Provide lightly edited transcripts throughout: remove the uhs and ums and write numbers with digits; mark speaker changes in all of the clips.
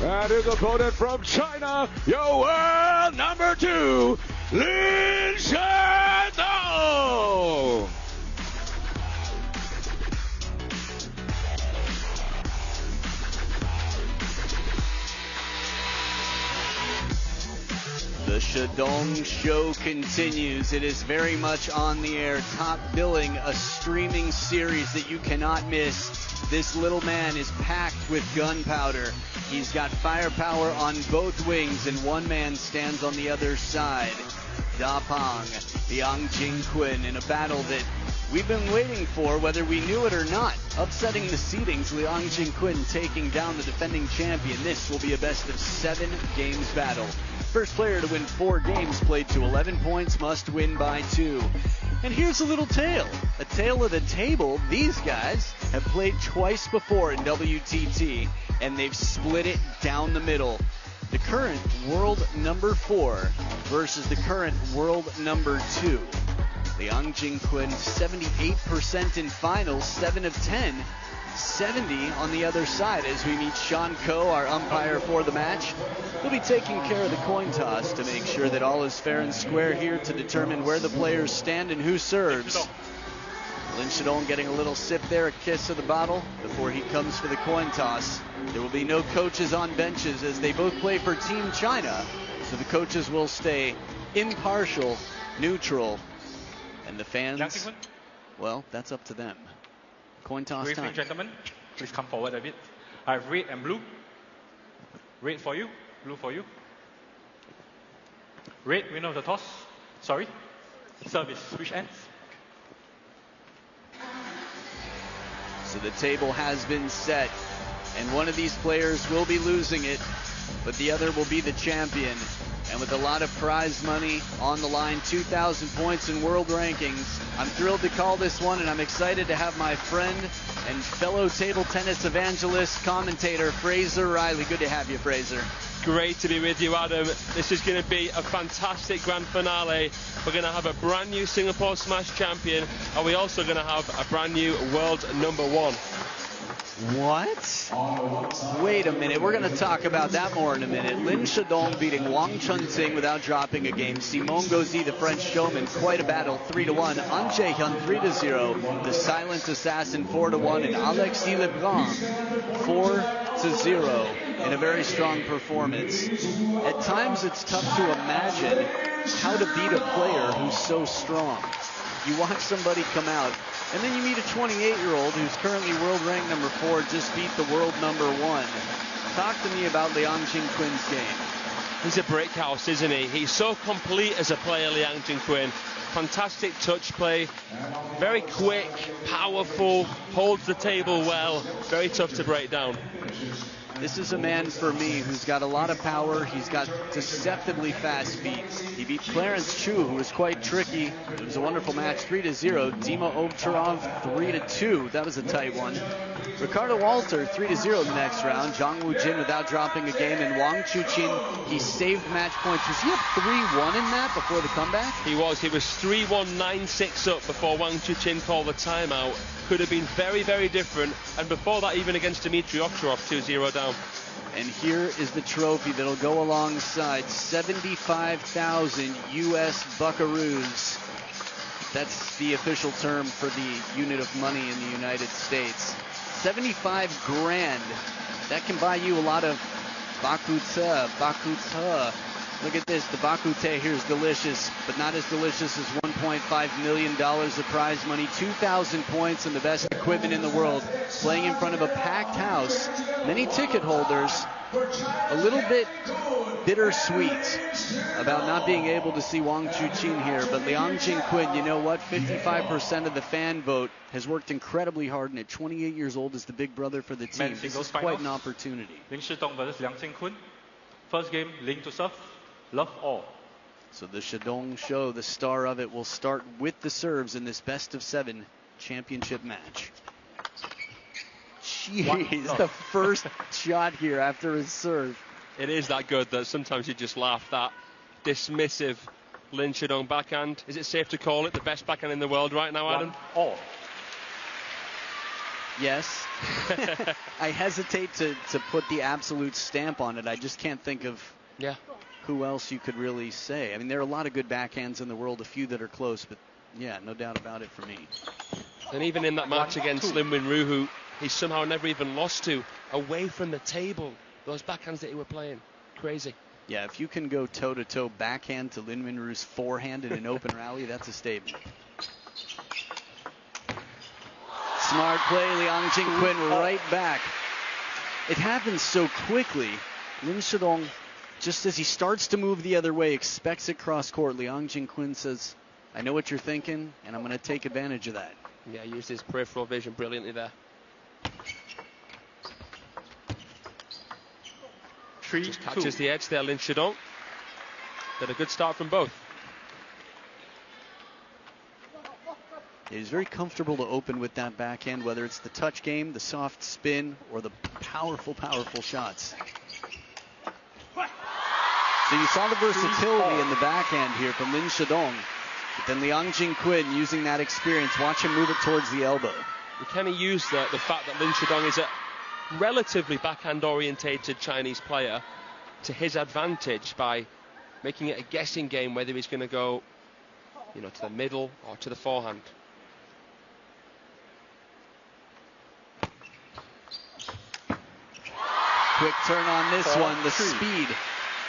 Speaker 1: And his opponent from China, your world number 2, Lin Shidong!
Speaker 2: The Shidong show continues. It is very much on the air, top billing, a streaming series that you cannot miss. This little man is packed with gunpowder. He's got firepower on both wings, and one man stands on the other side. Da Pang, LIANGJINKUN, in a battle that we've been waiting for, whether we knew it or not. Upsetting the seedings, LIANGJINKUN taking down the defending champion. This will be a best of 7 games battle. First player to win 4 games played to 11 points must win by 2. And here's a little tale. A tale of the table. These guys have played twice before in WTT, and they've split it down the middle. The current world number 4 versus the current world number 2. LIANGJINKUN 78% in finals, 7 of 10. 70 on the other side as we meet Sean Coe, our umpire for the match. He'll be taking care of the coin toss to make sure that all is fair and square here to determine where the players stand and who serves. Lin Shidong getting a little sip there, a kiss of the bottle before he comes for the coin toss. There will be no coaches on benches as they both play for Team China, so the coaches will stay impartial, neutral, and the fans, well, that's up to them. Coin toss
Speaker 3: Good
Speaker 2: time.
Speaker 3: evening, gentlemen. Please come forward a bit. I have red and blue. Red for you, blue for you. Red, winner of the toss. Sorry. Service, which ends?
Speaker 2: So the table has been set, and one of these players will be losing it, but the other will be the champion. And with a lot of prize money on the line, 2,000 points in world rankings, I'm thrilled to call this one, and I'm excited to have my friend and fellow table tennis evangelist, commentator, Fraser Riley. Good to have you, Fraser.
Speaker 4: Great to be with you, Adam. This is going to be a fantastic grand finale. We're going to have a brand new Singapore Smash champion, and we're also going to have a brand new world number 1.
Speaker 2: What? Wait a minute. We're going to talk about that more in a minute. Lin Shidong beating Wang Chunting without dropping a game. Simon Gauzy, the French showman, quite a battle, 3-1. An Jae-hyun, 3-0. The silent assassin, 4-1. And Alexis Lebrun, 4-0 in a very strong performance. At times, it's tough to imagine how to beat a player who's so strong. You watch somebody come out, and then you meet a 28-year-old who's currently world ranked number 4, just beat the world number 1. Talk to me about LIANGJINKUN's game.
Speaker 4: He's a brick house, isn't he? He's so complete as a player, LIANGJINKUN. Fantastic touch play, very quick, powerful, holds the table well, very tough to break down.
Speaker 2: This is a man, for me, who's got a lot of power. He's got deceptively fast feet. He beat Clarence Chu, who was quite tricky. It was a wonderful match, 3-0. Dima Ovcharov, 3-2. That was a tight one. Ricardo Walter, 3-0 in the next round. Zhang Wujin without dropping a game. And Wang Chuqin, he saved match points. Was he up 3-1 in that before the comeback?
Speaker 4: He was 3-1, 9-6 up before Wang Chuqin called the timeout. Could have been very, very different. And before that, even against Dmitry Ovcharov, 2-0 down.
Speaker 2: And here is the trophy that'll go alongside 75,000 U.S. buckaroos. That's the official term for the unit of money in the United States. 75 grand. That can buy you a lot of bakute. Look at this. The bakute here is delicious, but not as delicious as $1.5 million of prize money, 2,000 points, and the best equipment in the world. Playing in front of a packed house, many ticket holders, a little bit bittersweet about not being able to see Wang Chuqin here. But LIANGJINKUN, you know what? 55% of the fan vote has worked incredibly hard, and at 28 years old is the big brother for the team. This is quite an opportunity.
Speaker 3: Lin Shidong versus LIANGJINKUN. First game, Lin to serve. Love all.
Speaker 2: So the Shidong show, the star of it, will start with the serves in this best of 7 championship match. Jeez, the first shot here after his serve.
Speaker 4: It is that good that sometimes you just laugh. That dismissive Lin Shidong backhand. Is it safe to call it the best backhand in the world right now, Adam?
Speaker 3: All.
Speaker 2: Yes. I hesitate to put the absolute stamp on it. I just can't think of who else you could really say. I mean, there are a lot of good backhands in the world, a few that are close, but yeah, no doubt about it for me.
Speaker 4: And even in that match against Lin Win-Ru, who he somehow never even lost to, away from the table, those backhands that he were playing, crazy.
Speaker 2: Yeah, if you can go toe-to-toe backhand to Lin Win-Ru's forehand in an open rally, that's a statement. Smart play, Liang Jingkun right back. It happens so quickly. Lin Shidong, just as he starts to move the other way, expects it cross-court. Liang Jingkun says, I know what you're thinking, and I'm going to take advantage of that.
Speaker 4: Yeah, used his peripheral vision brilliantly there. Just catches the edge there, Lin Shidong. But a good start from both.
Speaker 2: He's very comfortable to open with that backhand, whether it's the touch game, the soft spin, or the powerful, powerful shots. So you saw the versatility in the backhand here from Lin Shidong. But then Liang Jingkun using that experience. Watch him move it towards the elbow.
Speaker 4: You kind of use the fact that Lin Shidong is a relatively backhand-orientated Chinese player to his advantage by making it a guessing game whether he's going to go, you know, to the middle or to the forehand.
Speaker 2: Quick turn on this one, the speed.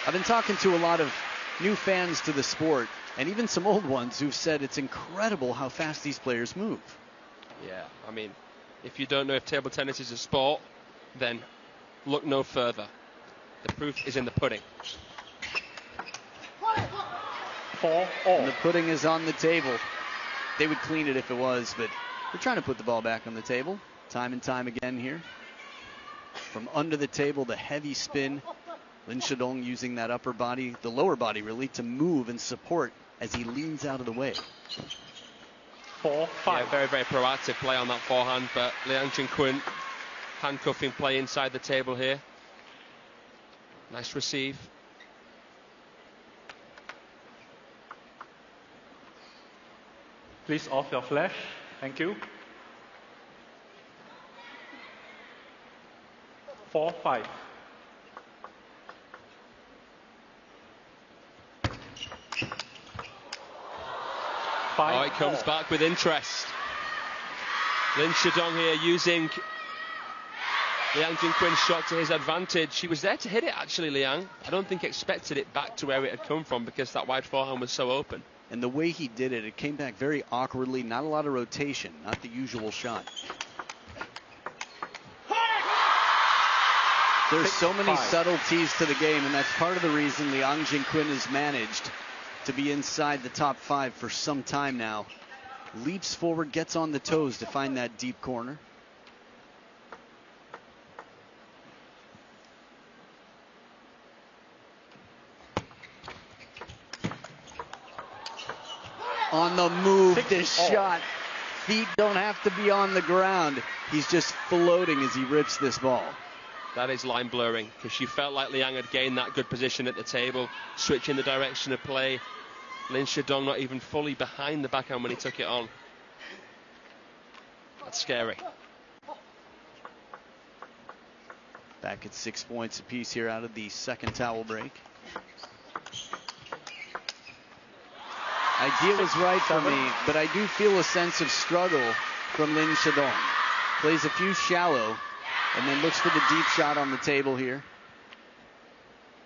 Speaker 2: I've been talking to a lot of new fans to the sport, and even some old ones who've said it's incredible how fast these players move.
Speaker 4: Yeah, I mean, if you don't know if table tennis is a sport, then look no further. The proof is in the pudding.
Speaker 2: And the pudding is on the table. They would clean it if it was, but they're trying to put the ball back on the table time and time again here. From under the table, the heavy spin. Lin Shidong using that upper body, the lower body really, to move and support as he leans out of the way.
Speaker 3: 4-5.
Speaker 4: Yeah, very, very proactive play on that forehand, but Liang Jingkun handcuffing play inside the table here. Nice receive.
Speaker 3: Please off your flash. Thank you. 4-5.
Speaker 4: Oh, it comes back with interest. Lin Shidong here using Liang Jingkun's shot to his advantage. He was there to hit it, actually, Liang. I don't think expected it back to where it had come from because that wide forehand was so open.
Speaker 2: And the way he did it, it came back very awkwardly, not a lot of rotation, not the usual shot. There's so many subtleties to the game, and that's part of the reason Liang Jingkun has managed to be inside the top 5 for some time now. Leaps forward, gets on the toes to find that deep corner. On the move, this shot. Feet don't have to be on the ground. He's just floating as he rips this ball.
Speaker 4: That is line blurring, because she felt like Liang had gained that good position at the table, switching the direction of play. Lin Shidong not even fully behind the backhand when he took it on. That's scary.
Speaker 2: Back at 6 points apiece here out of the second towel break. Idea was right for me, but I do feel a sense of struggle from Lin Shidong. Plays a few shallow, and then looks for the deep shot on the table here.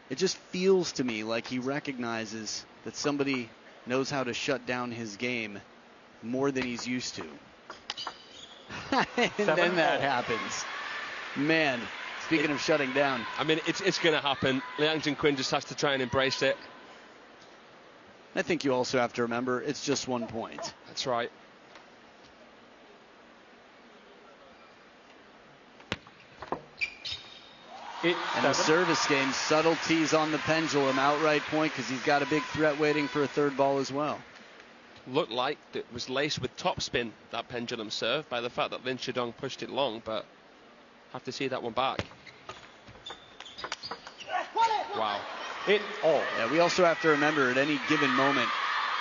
Speaker 2: It just feels to me like he recognizes that somebody knows how to shut down his game more than he's used to. And then that happens. Man, speaking of shutting down.
Speaker 4: I mean, it's going to happen. Liang Jingkun just has to try and embrace it.
Speaker 2: I think you also have to remember, it's just 1 point.
Speaker 4: That's right.
Speaker 2: And the service game, subtleties on the pendulum, outright point because he's got a big threat waiting for a third ball as well.
Speaker 4: Looked like it was laced with topspin, that pendulum serve, by the fact that Lin Shidong pushed it long, but have to see that one back. Wow.
Speaker 2: Yeah, we also have to remember at any given moment,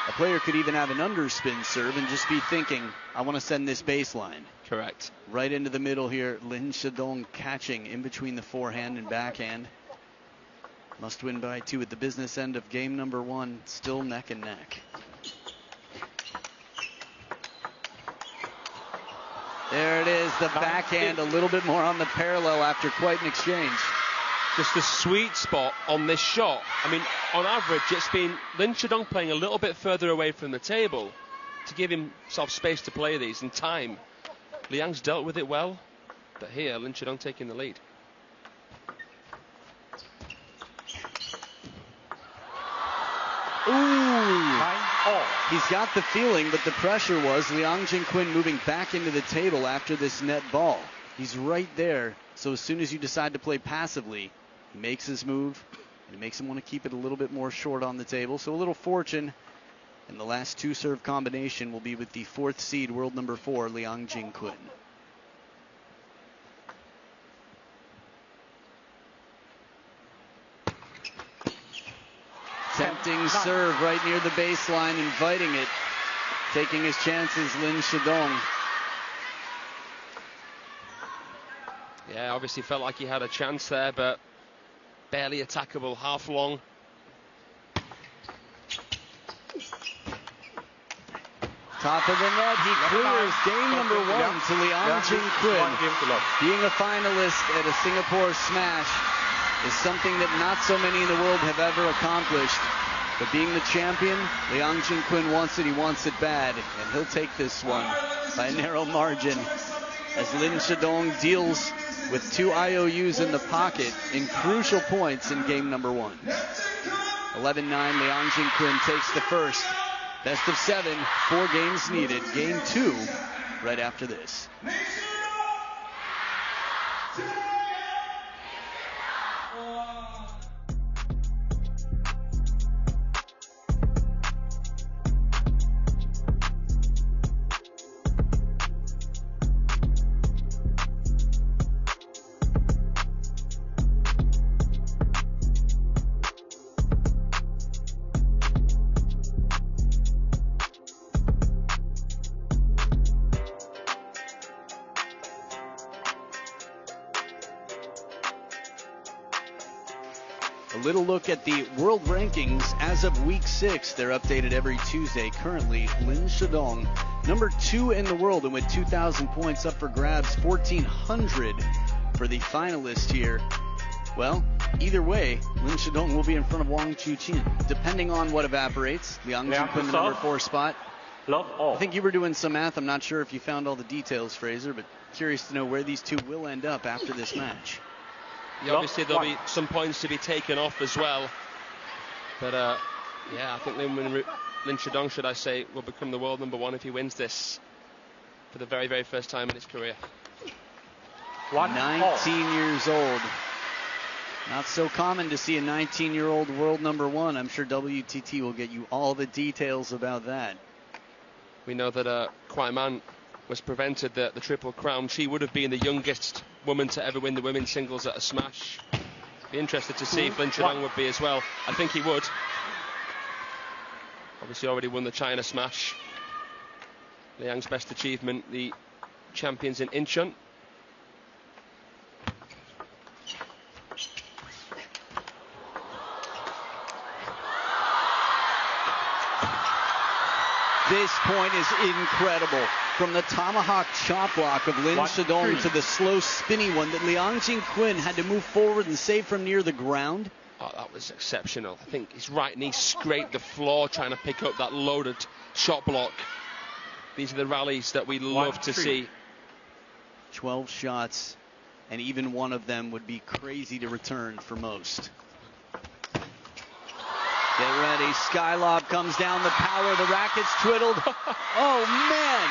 Speaker 2: A player could even have an underspin serve and just be thinking, I want to send this baseline.
Speaker 4: Correct.
Speaker 2: Right into the middle here. Lin Shidong catching in between the forehand and backhand. Must win by 2 at the business end of game number 1. Still neck and neck. There it is, the backhand, a little bit more on the parallel after quite an exchange.
Speaker 4: Just the sweet spot on this shot. I mean, on average, it's been Lin Shidong playing a little bit further away from the table to give himself space to play these and time. Liang's dealt with it well, but here, Lin Shidong taking the lead.
Speaker 2: Ooh! He's got the feeling, but the pressure was Liang Jingkun moving back into the table after this net ball. He's right there, so as soon as you decide to play passively, he makes his move, and it makes him want to keep it a little bit more short on the table. So a little fortune, and the last 2-serve combination will be with the 4th seed, world number 4, Liang Jingkun. Tempting serve right near the baseline, inviting it. Taking his chances, Lin Shidong.
Speaker 4: Yeah, obviously felt like he had a chance there, but barely attackable, half long.
Speaker 2: Top of the net, he clears game number 1 to Liang Jingkun. Being a finalist at a Singapore Smash is something that not so many in the world have ever accomplished. But being the champion, Liang Jingkun wants it, he wants it bad, and he'll take this one by a narrow margin as Lin Shidong deals with 2 IOUs in the pocket in crucial points in game number 1. 11-9, Liang Jingkun takes the first. Best of 7, 4 games needed. Game 2 right after this. A little look at the world rankings as of week 6. They're updated every Tuesday. Currently, Lin Shidong, number 2 in the world, and with 2,000 points up for grabs, 1,400 for the finalist here. Well, either way, Lin Shidong will be in front of Wang Chuqin. Depending on what evaporates, Liang Jingkun, the number 4 spot. I think you were doing some math. I'm not sure if you found all the details, Fraser, but curious to know where these two will end up after this match.
Speaker 4: Yeah, obviously there'll be some points to be taken off as well. But yeah, I think Lin Shidong, should I say, will become the world number 1 if he wins this for the very, very first time in his career.
Speaker 2: 19 years old. Not so common to see a 19-year-old world number 1. I'm sure WTT will get you all the details about that.
Speaker 4: We know that Kwai Man was prevented the Triple Crown. She would have been the youngest woman to ever win the women's singles at a Smash. Be interested to see if Lin Shidong would be as well. I think he would. Obviously already won the China Smash. Liang's best achievement, the champions in Incheon.
Speaker 2: This point is incredible. From the tomahawk chop block of Lin Shidong to the slow spinny one that Liang Jingkun had to move forward and save from near the ground.
Speaker 4: Oh, that was exceptional. I think his right knee scraped the floor trying to pick up that loaded shot block. These are the rallies that we love to see.
Speaker 2: 12 shots, and even one of them would be crazy to return for most. Get ready. Skylob comes down the power. The racket's twiddled. Oh, man.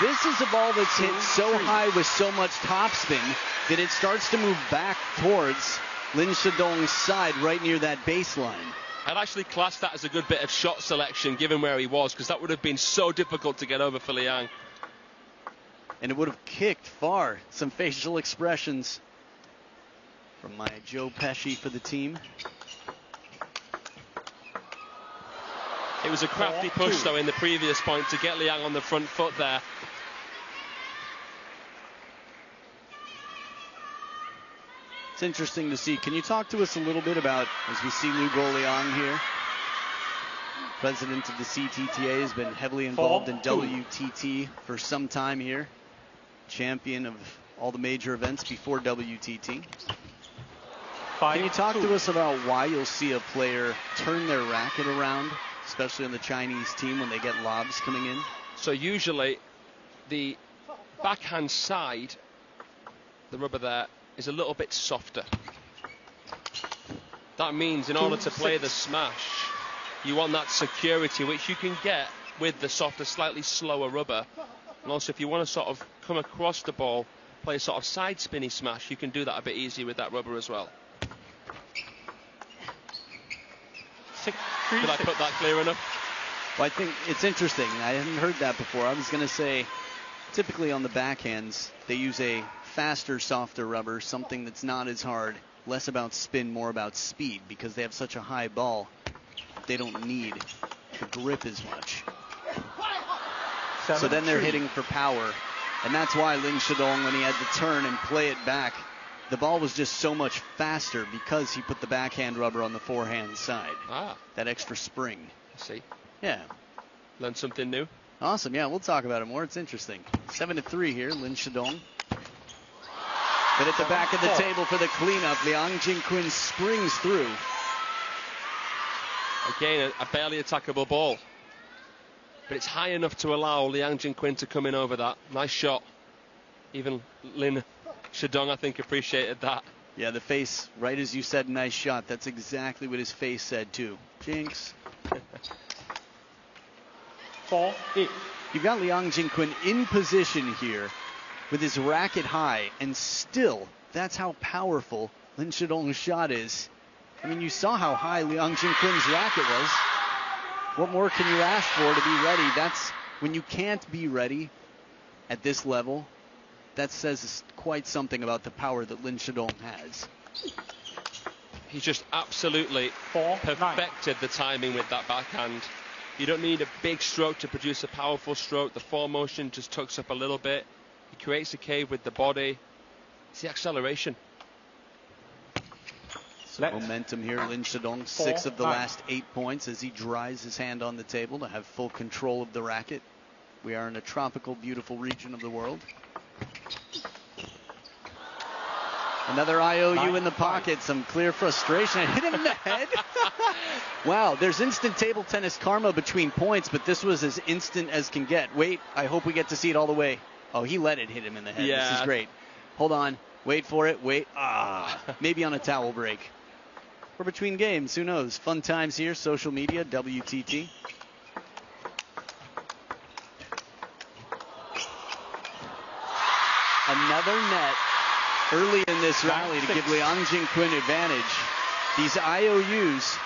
Speaker 2: This is a ball that's hit so high with so much topspin that it starts to move back towards Lin Shidong's side right near that baseline.
Speaker 4: I'd actually class that as a good bit of shot selection given where he was, because that would have been so difficult to get over for Liang.
Speaker 2: And it would have kicked far. Some facial expressions from my Joe Pesci for the team.
Speaker 4: It was a crafty push, though, in the previous point to get Liang on the front foot there.
Speaker 2: It's interesting to see. Can you talk to us a little bit about, as we see Liu Guoliang here, president of the CTTA, has been heavily involved in WTT for some time here, champion of all the major events before WTT. Can you talk to us about why you'll see a player turn their racket around, especially on the Chinese team when they get lobs coming in?
Speaker 4: So usually the backhand side, the rubber there, is a little bit softer. That means in order to play the smash, you want that security, which you can get with the softer, slightly slower rubber. And also, if you want to sort of come across the ball, play a sort of side spinny smash, you can do that a bit easier with that rubber as well. Did I put that clear enough?
Speaker 2: Well, I think it's interesting. I hadn't heard that before. I was going to say, typically on the backhands, they use a faster, softer rubber, something that's not as hard, less about spin, more about speed, because they have such a high ball. They don't need the grip as much. So then they're hitting for power. And that's why Lin Shidong, when he had to turn and play it back, the ball was just so much faster because he put the backhand rubber on the forehand side. That extra spring.
Speaker 4: See?
Speaker 2: Yeah.
Speaker 4: Learned something new.
Speaker 2: Awesome. Yeah, we'll talk about it more. It's interesting. 7-3 here, Lin Shidong. But at the back of the table for the cleanup, Liang Jingkun springs through.
Speaker 4: Again, a barely attackable ball. But it's high enough to allow Liang Jingkun to come in over that. Nice shot. Even Lin Shidong, I think, appreciated that.
Speaker 2: Yeah, the face, right as you said, nice shot. That's exactly what his face said, too. Jinx.
Speaker 3: 4-8.
Speaker 2: You've got Liang Jingkun in position here with his racket high, and still, that's how powerful Lin Shidong's shot is. I mean, you saw how high Liang Jingkun's racket was. What more can you ask for to be ready? That's when you can't be ready at this level. That says quite something about the power that Lin Shidong has.
Speaker 4: He's just absolutely perfected the timing with that backhand. You don't need a big stroke to produce a powerful stroke. The foremotion just tucks up a little bit. He creates a cave with the body. It's the acceleration.
Speaker 2: So momentum here, Lin Shidong, 6 of the last 8 points as he dries his hand on the table to have full control of the racket. We are in a tropical, beautiful region of the world. Another IOU in the pocket, some clear frustration. I hit him in the head. Wow, there's instant table tennis karma between points, but this was as instant as can get. Wait, I hope we get to see it all the way. Oh, he let it hit him in the head.
Speaker 4: Yeah.
Speaker 2: This is great. Hold on. Wait for it. Wait. Maybe on a towel break. We're between games. Who knows? Fun times here. Social media, WTT. Another net early in this rally to give Liang Jingkun advantage. These IOUs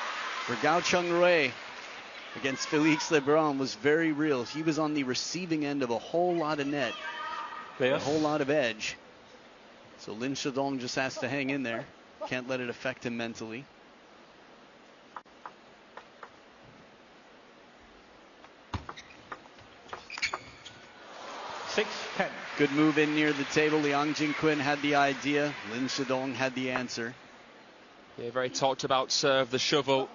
Speaker 2: for Gao Cheng-Rui against Felix Lebrun was very real. He was on the receiving end of a whole lot of net, a whole lot of edge. So Lin Shidong just has to hang in there. Can't let it affect him mentally. Good move in near the table. Liang Jingkun had the idea. Lin Shidong had the answer.
Speaker 4: Yeah, very talked about serve. The shovel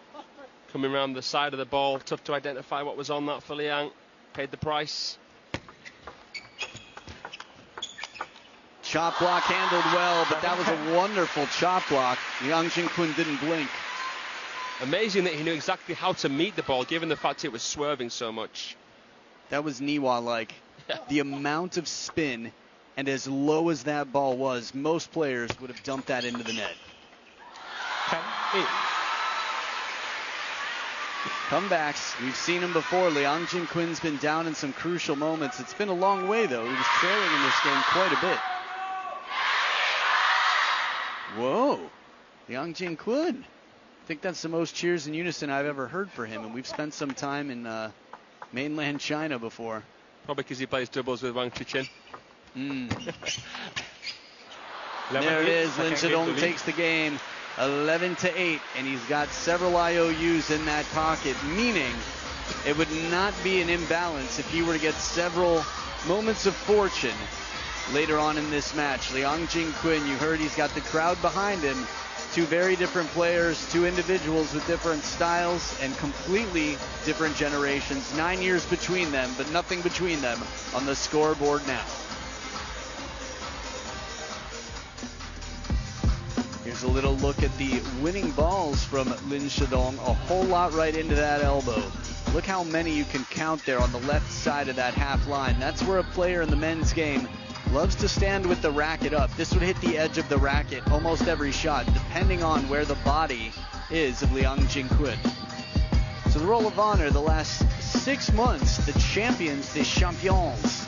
Speaker 4: coming around the side of the ball. Tough to identify what was on that for Liang. Paid the price.
Speaker 2: Chop block handled well, but that was a wonderful chop block. Liang Jingkun didn't blink.
Speaker 4: Amazing that he knew exactly how to meet the ball, given the fact it was swerving so much.
Speaker 2: That was Niwa-like. The amount of spin, and as low as that ball was, most players would have dumped that into the net.
Speaker 3: 10-8.
Speaker 2: Comebacks, we've seen him before. Liang Jingkun's been down in some crucial moments. It's been a long way, though. He was trailing in this game quite a bit. Whoa, Liang Jingkun. I think that's the most cheers in unison I've ever heard for him, and we've spent some time in mainland China before.
Speaker 4: Probably because he plays doubles with Wang Chichin.
Speaker 2: There it is. Lin Shidong takes the game 11-8, and he's got several IOUs in that pocket, meaning It would not be an imbalance if he were to get several moments of fortune later on in this match. Liang Jing-kun, you heard he's got the crowd behind him. Two very different players, two individuals with different styles and completely different generations. 9 years between them, but nothing between them on the scoreboard now. Here's a little look at the winning balls from Lin Shidong. A whole lot right into that elbow. Look how many you can count there on the left side of that half line. That's where a player in the men's game loves to stand with the racket up. This would hit the edge of the racket almost every shot, depending on where the body is of Liang Jing-kun. So the Roll of Honor, the last 6 months, the champions, the champions.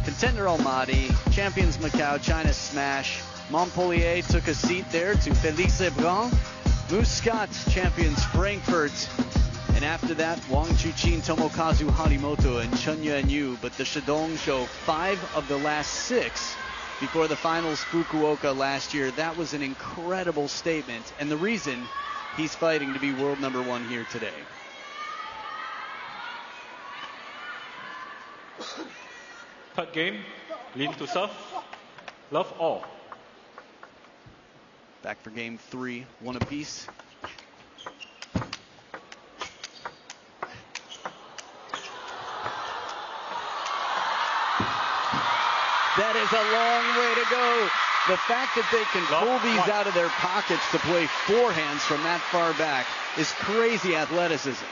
Speaker 2: Contender Almaty, champions Macau, China Smash. Montpellier took a seat there to Félix Lebrun. Muscat champions Frankfurt. And after that, Wang Chuqin, Tomokazu Harimoto, and Chen Yuanyu. But the Shidong show 5 of the last 6 before the finals Fukuoka last year. That was an incredible statement, and the reason he's fighting to be world #1 here today.
Speaker 3: Third game, Lin to serve. Love all.
Speaker 2: Back for game 3, 1 apiece. That is a long way to go. The fact that they can pull these out of their pockets to play forehands from that far back is crazy athleticism.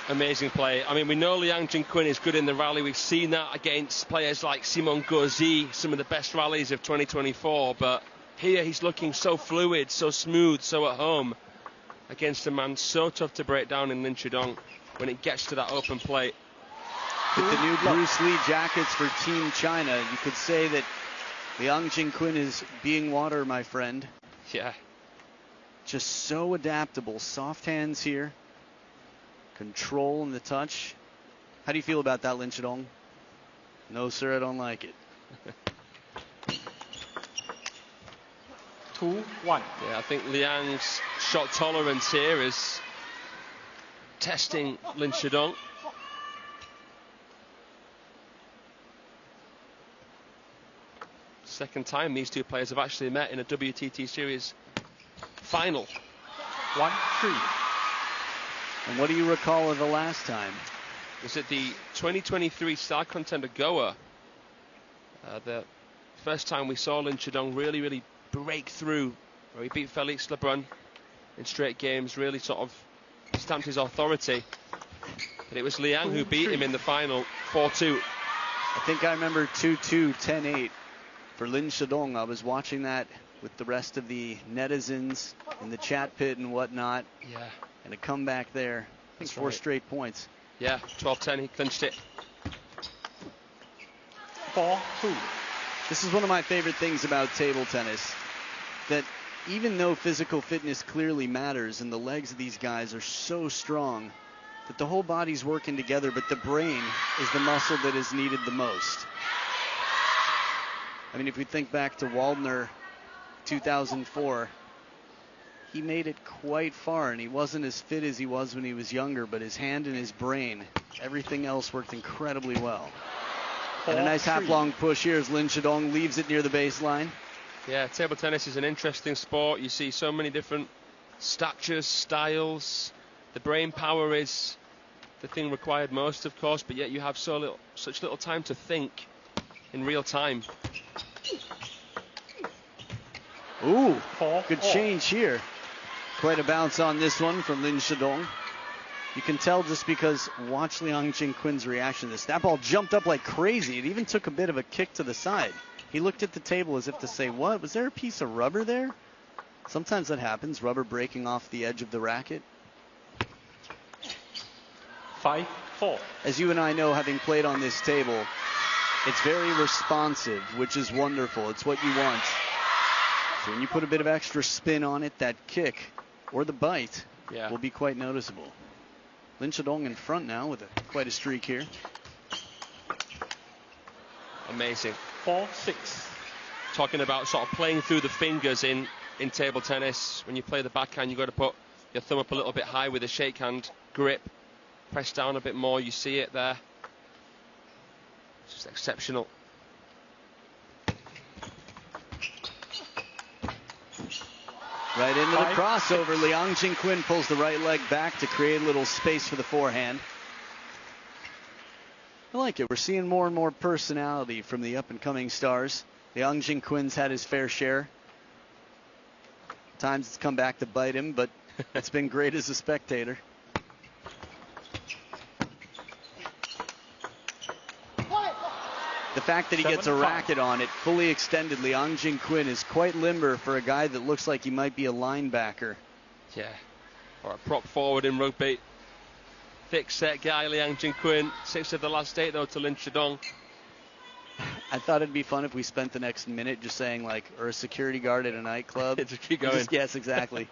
Speaker 4: Amazing play. I mean, we know Liang Jing-kun is good in the rally. We've seen that against players like Simon Gauzy, some of the best rallies of 2024. But here he's looking so fluid, so smooth, so at home against a man so tough to break down in Lin Shidong when it gets to that open plate.
Speaker 2: With the new Bruce Lee jackets for Team China, you could say that Liang Jing-kun is being water, my friend.
Speaker 4: Yeah.
Speaker 2: Just so adaptable. Soft hands here. Control in the touch. How do you feel about that, Lin Shidong? No, sir, I don't like it.
Speaker 3: 2-1.
Speaker 4: Yeah, I think Liang's shot tolerance here is testing Lin Shidong. Second time these two players have actually met in a WTT Series final.
Speaker 3: 1-3.
Speaker 2: And what do you recall of the last time?
Speaker 4: Was it the 2023 Star Contender Goa? The first time we saw Lin Shidong really break through, where he beat Félix Lebrun in straight games, really sort of stamped his authority. But it was Liang who beat him in the final 4-2.
Speaker 2: I think I remember 2-2, 10-8 for Lin Shidong. I was watching that with the rest of the netizens in the chat pit and whatnot.
Speaker 4: Yeah. And
Speaker 2: a comeback there. I think 4 straight points.
Speaker 4: Yeah, 12-10, he clinched it.
Speaker 3: 4-2.
Speaker 2: This is one of my favorite things about table tennis, that even though physical fitness clearly matters and the legs of these guys are so strong, that the whole body's working together, but the brain is the muscle that is needed the most. I mean, if we think back to Waldner 2004, he made it quite far, and he wasn't as fit as he was when he was younger, but his hand and his brain, everything else worked incredibly well. And a nice half-long push here as Lin Shidong leaves it near the baseline.
Speaker 4: Yeah, table tennis is an interesting sport. You see so many different statures, styles. The brain power is the thing required most, of course, but yet you have such little time to think in real time.
Speaker 2: Ooh, good change here. Quite a bounce on this one from Lin Shidong. You can tell just because watch Liang Jing-kun's reaction to this. That ball jumped up like crazy. It even took a bit of a kick to the side. He looked at the table as if to say, what? Was there a piece of rubber there? Sometimes that happens, rubber breaking off the edge of the racket.
Speaker 3: 5-4.
Speaker 2: As you and I know, having played on this table, it's very responsive, which is wonderful. It's what you want. So when you put a bit of extra spin on it, that kick or the bite will be quite noticeable. Lin Shidong in front now with quite a streak here.
Speaker 4: Amazing.
Speaker 3: 4-6.
Speaker 4: Talking about sort of playing through the fingers in table tennis. When you play the backhand, you've got to put your thumb up a little bit high with a shake hand grip. press down a bit more. You see it there. It's just exceptional.
Speaker 2: Right into the crossover. Liang Jingkun pulls the right leg back to create a little space for the forehand. I like it. We're seeing more and more personality from the up-and-coming stars. Liang Jingkun's had his fair share. Times it's come back to bite him, but it's been great as a spectator. The fact that he gets a racket on it, fully extended, Liang Jingkun is quite limber for a guy that looks like he might be a linebacker.
Speaker 4: Yeah, or a prop forward in rugby. Thick set guy, Liang Jingkun. 6 of the last 8 though to Lin Shidong.
Speaker 2: I thought it'd be fun if we spent the next minute just saying like, or a security guard at a nightclub.
Speaker 4: Just keep going.
Speaker 2: Yes, exactly.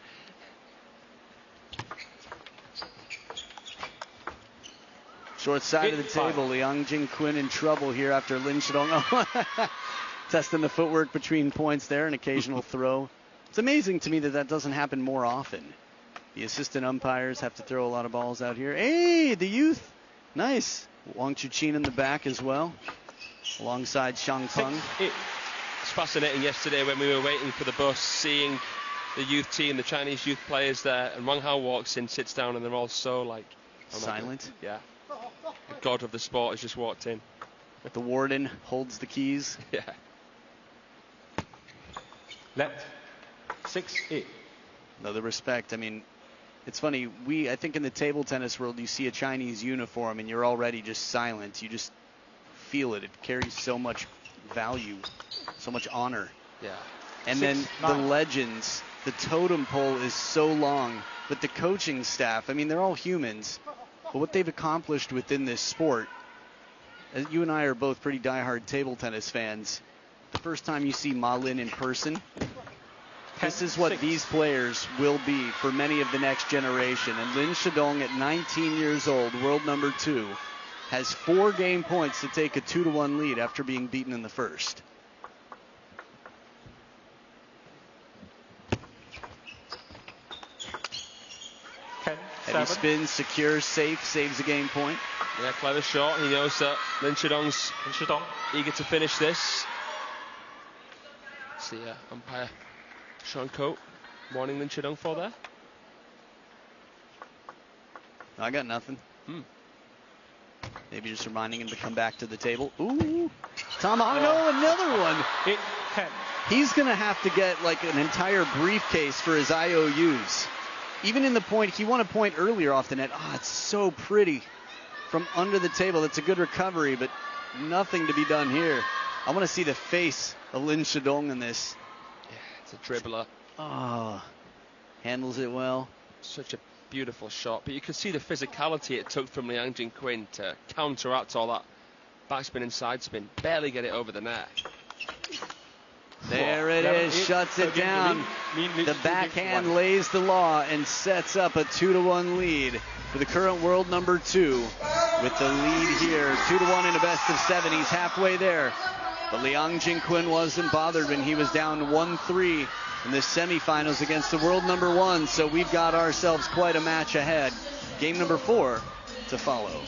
Speaker 2: Short side of the table, Liang Jingkun in trouble here after Lin Shidong. Testing the footwork between points there, an occasional throw. It's amazing to me that that doesn't happen more often. The assistant umpires have to throw a lot of balls out here. Hey, the youth. Nice. Wang Chuqin in the back as well, alongside Shang Peng.
Speaker 4: It's fascinating yesterday when we were waiting for the bus, seeing the youth team, the Chinese youth players there, and Wang Hao walks in, sits down, and they're all so like...
Speaker 2: silent.
Speaker 4: Yeah. The god of the sport has just walked in.
Speaker 2: The warden holds the keys.
Speaker 4: Yeah.
Speaker 3: Left. 6-8.
Speaker 2: Another respect. I mean, it's funny. I think in the table tennis world, you see a Chinese uniform and you're already just silent. You just feel it. It carries so much value, so much honor.
Speaker 4: Yeah.
Speaker 2: And then the legends, the totem pole is so long, but the coaching staff, I mean, they're all humans. But what they've accomplished within this sport, you and I are both pretty diehard table tennis fans. The first time you see Ma Lin in person, this is what these players will be for many of the next generation. And Lin Shidong at 19 years old, world number 2, has 4 game points to take a 2-1 lead after being beaten in the first. Heavy spin, secures, safe, saves a game point.
Speaker 4: Yeah, clever shot. He knows that Lin Shidong's eager to finish this. See umpire Sean Coate warning Lin Shidong for there.
Speaker 2: I got nothing. Maybe just reminding him to come back to the table. Ooh, Tamano, another one.
Speaker 3: 8-10.
Speaker 2: He's going to have to get like an entire briefcase for his IOUs. Even in the point, he won a point earlier off the net. Oh, it's so pretty from under the table. That's a good recovery, but nothing to be done here. I want to see the face of Lin Shidong in this.
Speaker 4: Yeah, it's a dribbler.
Speaker 2: Oh, handles it well.
Speaker 4: Such a beautiful shot, but you can see the physicality it took from Liang Jingkun to counteract all that backspin and side spin. Barely get it over the net.
Speaker 2: There it is, shuts it down. The backhand lays the law and sets up a 2-1 lead for the current world number 2 with the lead here. 2-1 in a best of 7. He's halfway there. But Liang Jingkun wasn't bothered when he was down 1-3 in the semifinals against the world number 1. So we've got ourselves quite a match ahead. Game number 4 to follow.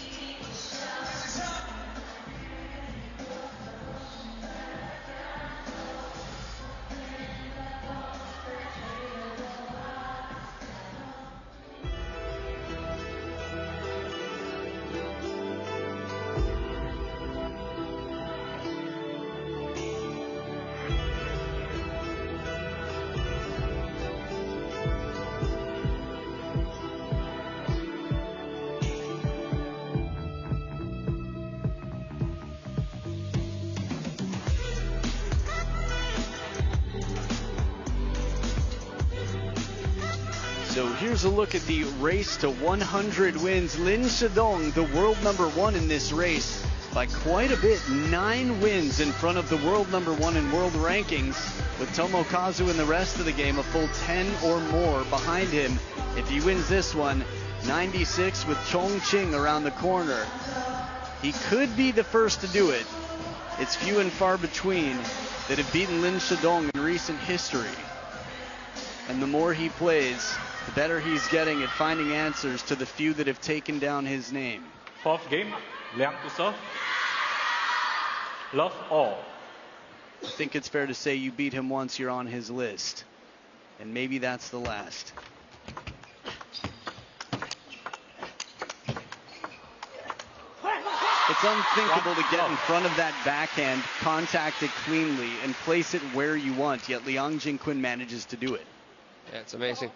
Speaker 2: So here's a look at the race to 100 wins. Lin Shidong, the world number 1 in this race, by quite a bit. 9 wins in front of the world number 1 in world rankings, with Tomokazu in the rest of the game a full 10 or more behind him. If he wins this one, 96 with Chongqing around the corner. He could be the first to do it. It's few and far between that have beaten Lin Shidong in recent history. And the more he plays, the better he's getting at finding answers to the few that have taken down his name.
Speaker 3: Fourth game, Liang to serve. Love all.
Speaker 2: I think it's fair to say you beat him once, you're on his list. And maybe that's the last. It's unthinkable to get in front of that backhand, contact it cleanly, and place it where you want, yet Liang Jingkun manages to do it.
Speaker 4: Yeah, it's amazing.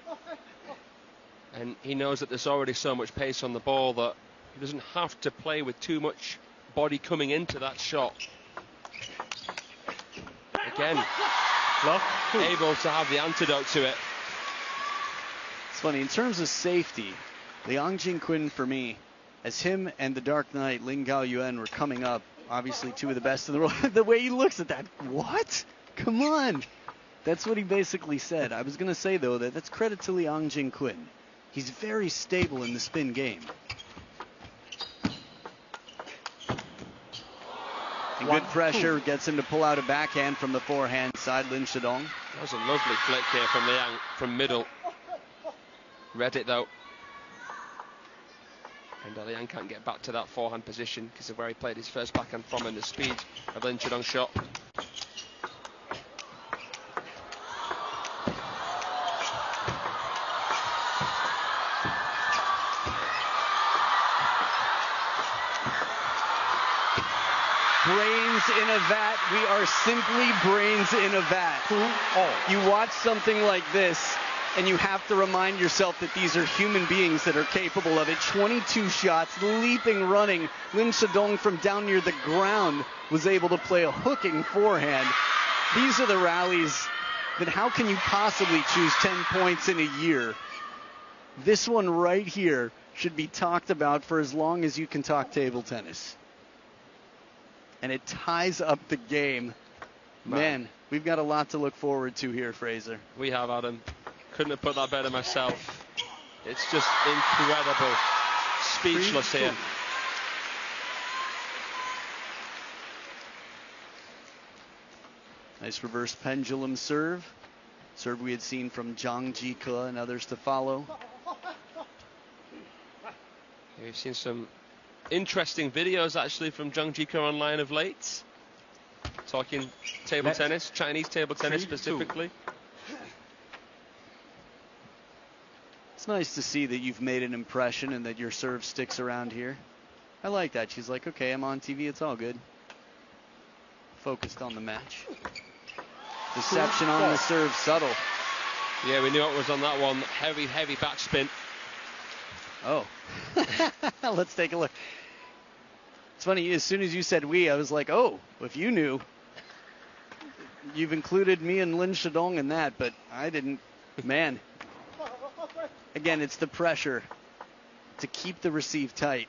Speaker 4: And he knows that there's already so much pace on the ball that he doesn't have to play with too much body coming into that shot. Again, able to have the antidote to it.
Speaker 2: It's funny, in terms of safety, Liang Jingkun for me, as him and the Dark Knight Ling Gaoyuan were coming up, obviously two of the best in the world, the way he looks at that, what? Come on. That's what he basically said. I was going to say, though, that that's credit to Liang Jingkun. He's very stable in the spin game. And good pressure gets him to pull out a backhand from the forehand side, Lin Shidong.
Speaker 4: That was a lovely flick here from Liang from middle. Read it, though. And Liang can't get back to that forehand position because of where he played his first backhand from and the speed of Lin Shidong's shot.
Speaker 2: Brains in a vat. We are simply brains in a vat. You watch something like this, and you have to remind yourself that these are human beings that are capable of it. 22 shots, leaping, running. Lin Shidong from down near the ground was able to play a hooking forehand. These are the rallies that how can you possibly choose 10 points in a year? This one right here should be talked about for as long as you can talk table tennis. And it ties up the game. Man, we've got a lot to look forward to here, Fraser.
Speaker 4: We have, Adam. Couldn't have put that better myself. It's just incredible. Speechless here.
Speaker 2: Nice reverse pendulum serve. Serve we had seen from Zhang Jike and others to follow.
Speaker 4: We've seen some interesting videos actually from Zhang Jike online of late. Talking table tennis, Chinese table tennis specifically.
Speaker 2: It's nice to see that you've made an impression and that your serve sticks around here. I like that. She's like, okay, I'm on TV, it's all good. Focused on the match. Deception on the serve, subtle.
Speaker 4: Yeah, we knew it was on that one. Heavy, heavy backspin.
Speaker 2: Oh. Let's take a look. It's funny, as soon as you said we, I was like, oh, if you knew. You've included me and Lin Shidong in that, but I didn't. Man. Again, it's the pressure to keep the receive tight.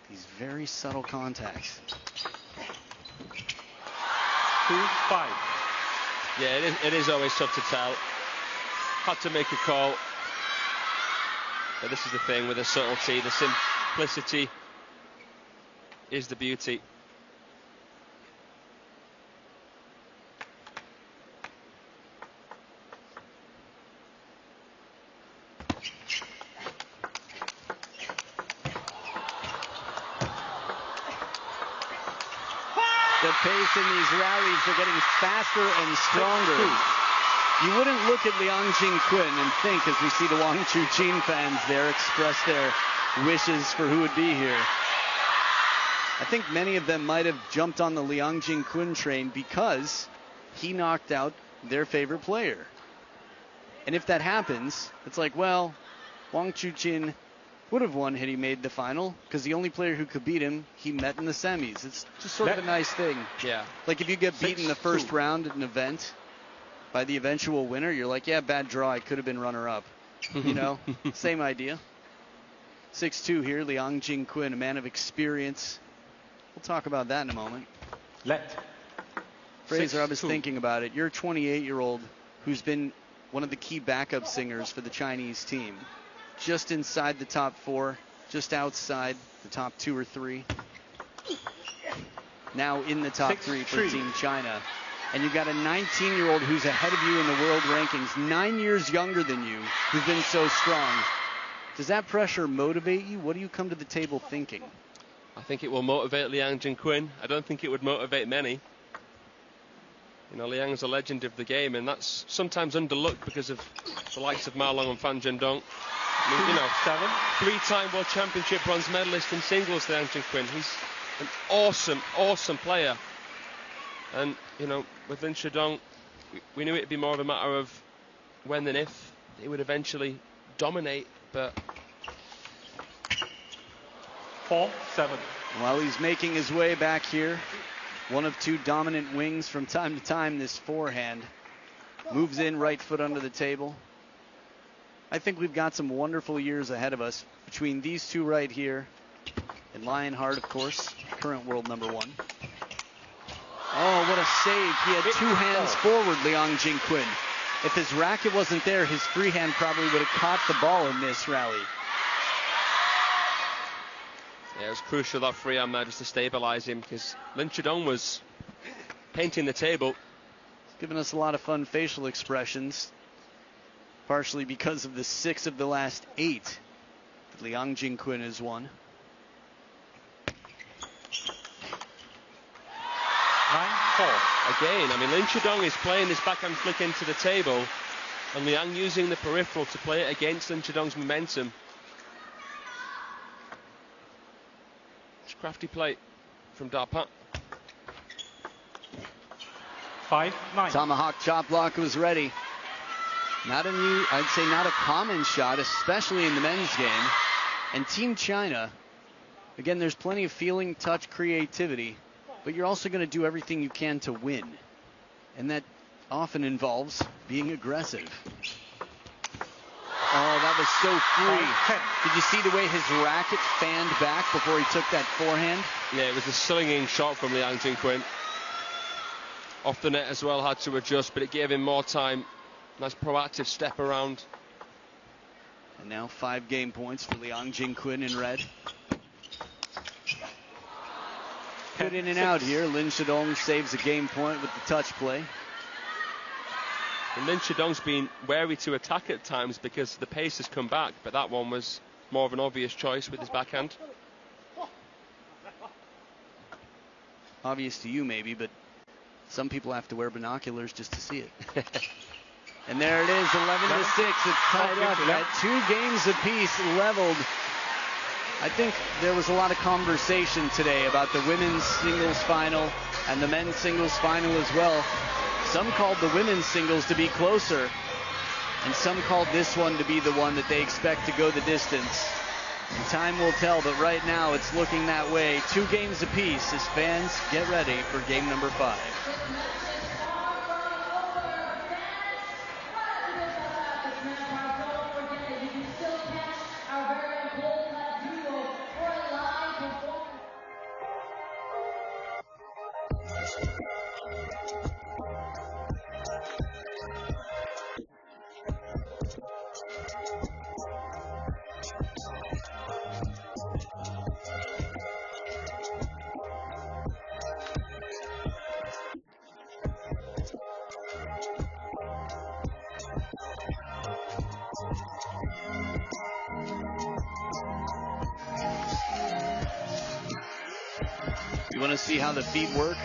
Speaker 2: These very subtle contacts.
Speaker 3: 2-5.
Speaker 4: Yeah, it is always tough to tell. Had to make a call. But this is the thing with the subtlety, the simplicity is the beauty.
Speaker 2: The pace in these rallies are getting faster and stronger. You wouldn't look at Liang Jingkun and think, as we see the Wang Chuqin fans there express their wishes for who would be here. I think many of them might have jumped on the Liang Jingkun train because he knocked out their favorite player. And if that happens, it's like, well, Wang Chuqin would have won had he made the final, because the only player who could beat him, he met in the semis. It's just sort of a nice thing.
Speaker 4: Yeah.
Speaker 2: Like if you get beaten the first round at an event by the eventual winner, you're like, yeah, bad draw, I could have been runner-up. You know, same idea. 6-2 here, Liang Jingkun, a man of experience. We'll talk about that in a moment. Fraser, I was thinking about it. You're a 28-year-old who's been one of the key backup singers for the Chinese team. Just inside the top 4, just outside the top 2 or 3. Now in the top 3 for Team China. and you've got a 19-year-old who's ahead of you in the world rankings, 9 years younger than you, who's been so strong. Does that pressure motivate you? What do you come to the table thinking?
Speaker 4: I think it will motivate Liang Jingkun. I don't think it would motivate many. You know, Liang's a legend of the game, and that's sometimes underlooked because of the likes of Ma Long and Fan Zhendong. I mean, you know, 3-time World Championship bronze medalist in singles, Liang Jingkun. He's an awesome, awesome player. And, you know, with Lin Shidong, we knew it'd be more of a matter of when than if he would eventually dominate, but...
Speaker 3: 4-7.
Speaker 2: While he's making his way back here, one of two dominant wings from time to time, this forehand moves in, right foot under the table. I think we've got some wonderful years ahead of us between these two right here and Lionheart, of course, current world number 1. Oh, what a save. He had two hands forward, Liang Jingkun. If his racket wasn't there, his free hand probably would have caught the ball in this rally.
Speaker 4: Yeah, it was crucial, that free hand there, just to stabilize him, because Lin Shidong was painting the table.
Speaker 2: Giving us a lot of fun facial expressions, partially because of the 6 of the last 8 that Liang Jingkun has won.
Speaker 3: 9-4.
Speaker 4: Again, I mean, Lin Shidong is playing this backhand flick into the table, and Liang using the peripheral to play it against Lin Shidong's momentum. It's crafty play from Darpat.
Speaker 3: 5-9.
Speaker 2: Tomahawk chop block was ready. Not a new, I'd say not a common shot, especially in the men's game. And Team China, again, there's plenty of feeling, touch, creativity, but you're also going to do everything you can to win. And that often involves being aggressive. Oh, that was so free. Did you see the way his racket fanned back before he took that forehand?
Speaker 4: Yeah, it was a slinging shot from Liang Jingkun. Off the net as well, had to adjust, but it gave him more time. Nice proactive step around.
Speaker 2: And now 5 game points for Liang Jingkun in red. Good in and out here. Lin Shidong saves a game point with the touch play.
Speaker 4: And Lin Shidong's been wary to attack at times because the pace has come back, but that one was more of an obvious choice with his backhand.
Speaker 2: Obvious to you maybe, but some people have to wear binoculars just to see it. And there it is, 11-6. It's tied up at 2 games apiece, leveled. I think there was a lot of conversation today about the women's singles final and the men's singles final as well. Some called the women's singles to be closer, and some called this one to be the one that they expect to go the distance. And time will tell, but right now it's looking that way. 2 games apiece as fans get ready for game number 5. You want to see how the feet work?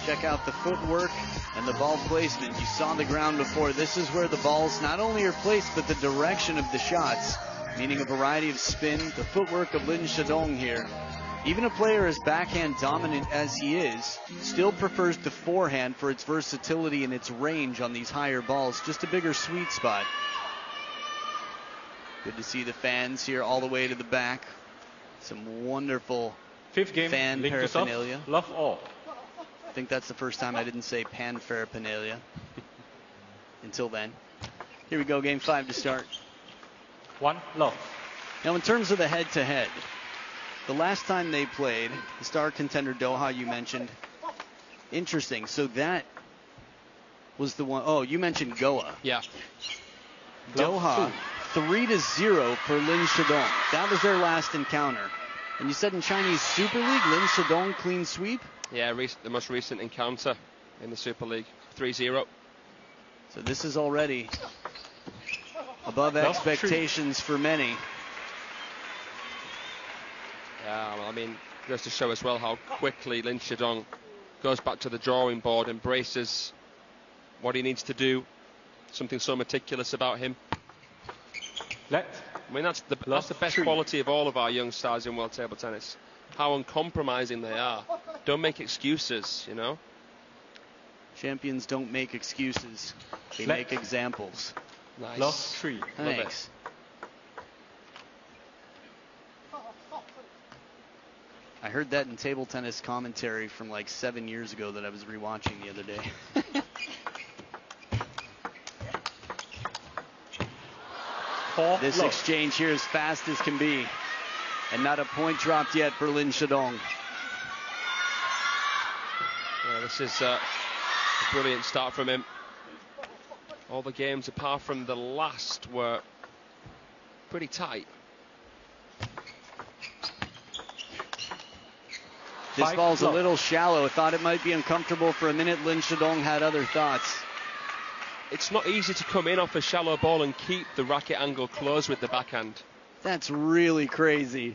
Speaker 2: Check out the footwork and the ball placement. You saw the ground before. This is where the balls not only are placed, but the direction of the shots, meaning a variety of spin. The footwork of Lin Shidong here. Even a player as backhand dominant as he is, still prefers the forehand for its versatility and its range on these higher balls. Just a bigger sweet spot. Good to see the fans here all the way to the back. Some wonderful
Speaker 3: 5th game,
Speaker 2: fan paraphernalia.
Speaker 3: Love all.
Speaker 2: I think that's the first time I didn't say pan paraphernalia. Until then. Here we go, game 5 to start.
Speaker 3: 1 love.
Speaker 2: Now in terms of the head-to-head, the last time they played, the star contender Doha you mentioned. Interesting, so that was the one, oh, you mentioned Goa.
Speaker 4: Yeah.
Speaker 2: Doha, 3-0 for Lin Shidong. That was their last encounter. And you said in Chinese Super League, Lin Shidong clean sweep?
Speaker 4: Yeah, the most recent encounter in the Super League. 3-0.
Speaker 2: So this is already above expectations for many.
Speaker 4: Yeah, well, I mean, goes to show as well how quickly Lin Shidong goes back to the drawing board, embraces what he needs to do. Something so meticulous about him. I mean, that's the best quality of all of our young stars in world table tennis. How uncompromising they are. Don't make excuses, you know.
Speaker 2: Champions don't make excuses. They make examples.
Speaker 4: Nice.
Speaker 3: Lost 3.
Speaker 2: Thanks. I heard that in table tennis commentary from like 7 years ago that I was rewatching the other day. This exchange here as fast as can be. And not a point dropped yet for Lin Shidong.
Speaker 4: Yeah, this is a brilliant start from him. All the games apart from the last were pretty tight.
Speaker 2: This ball's a little shallow. Thought it might be uncomfortable for a minute. Lin Shidong had other thoughts.
Speaker 4: It's not easy to come in off a shallow ball and keep the racket angle closed with the backhand.
Speaker 2: That's really crazy.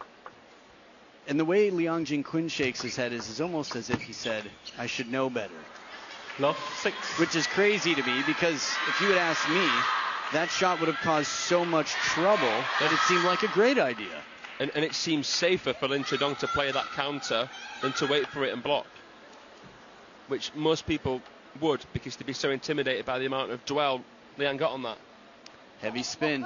Speaker 2: And the way LIANGJINKUN shakes his head is almost as if he said, I should know better.
Speaker 3: Lost 6.
Speaker 2: Which is crazy to me, because if you had asked me, that shot would have caused so much trouble that it seemed like a great idea.
Speaker 4: And it seems safer for Lin Shidong to play that counter than to wait for it and block. Which most people would, because they'd be so intimidated by the amount of dwell Liang got on that.
Speaker 2: Heavy spin.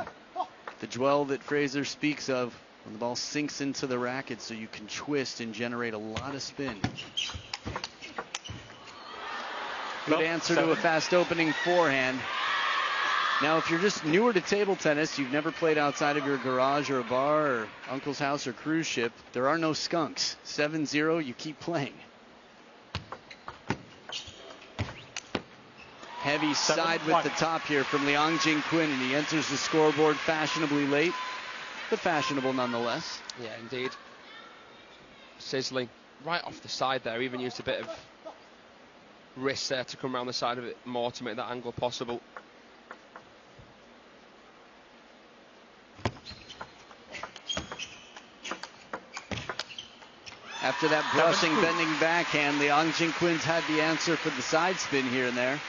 Speaker 2: The dwell that Fraser speaks of when the ball sinks into the racket so you can twist and generate a lot of spin. Good answer to a fast opening forehand. Now, if you're just newer to table tennis, you've never played outside of your garage or a bar or uncle's house or cruise ship, there are no skunks. 7-0, you keep playing. Heavy side with the top here from LIANGJINKUN, and he enters the scoreboard fashionably late, but fashionable nonetheless.
Speaker 4: Yeah, indeed. Sizzling right off the side there, even used a bit of wrist there to come around the side of it more to make that angle possible.
Speaker 2: After that brushing, bending backhand, LIANGJINKUN's had the answer for the side spin here and there.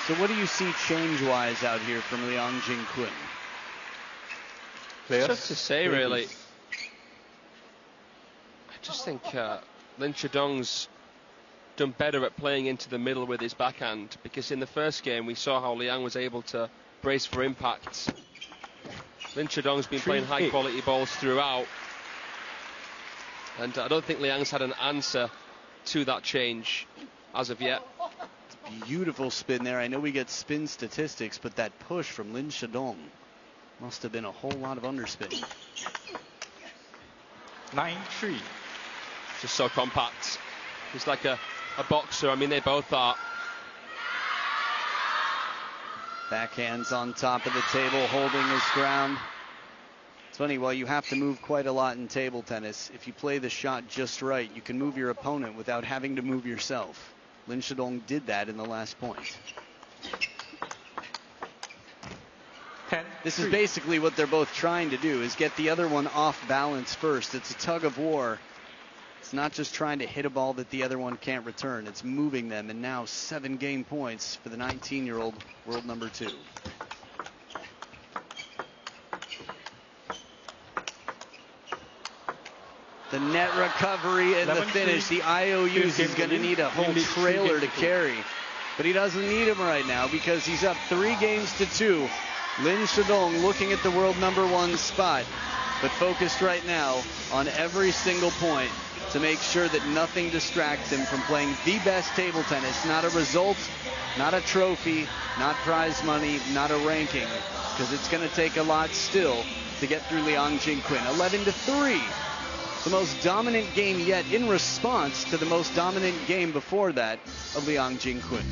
Speaker 2: So what do you see change-wise out here from LIANGJINKUN?
Speaker 4: Just to say, really, I just think Lin Shidong's done better at playing into the middle with his backhand, because in the first game we saw how Liang was able to brace for impact. Lin Shidong's been playing high-quality balls throughout, and I don't think Liang's had an answer to that change as of yet.
Speaker 2: Beautiful spin there. I know we get spin statistics, but that push from Lin Shidong must have been a whole lot of underspin.
Speaker 3: 9-3.
Speaker 4: Just so compact. He's like a boxer. I mean, they both are.
Speaker 2: Backhands on top of the table, holding his ground. It's funny, while you have to move quite a lot in table tennis, if you play the shot just right, you can move your opponent without having to move yourself. Lin Shidong did that in the last point. This is basically what they're both trying to do, is get the other one off balance first. It's a tug of war. It's not just trying to hit a ball that the other one can't return. It's moving them, and now 7 game points for the 19-year-old world number 2. The net recovery and the finish. The IOUs is going to need a whole trailer to carry. But he doesn't need him right now because he's up 3 games to 2. Lin Shidong looking at the world number 1 spot, but focused right now on every single point to make sure that nothing distracts him from playing the best table tennis. Not a result, not a trophy, not prize money, not a ranking, because it's going to take a lot still to get through LIANGJINKUN. 11-3. The most dominant game yet in response to the most dominant game before that of Liang Jing-kun.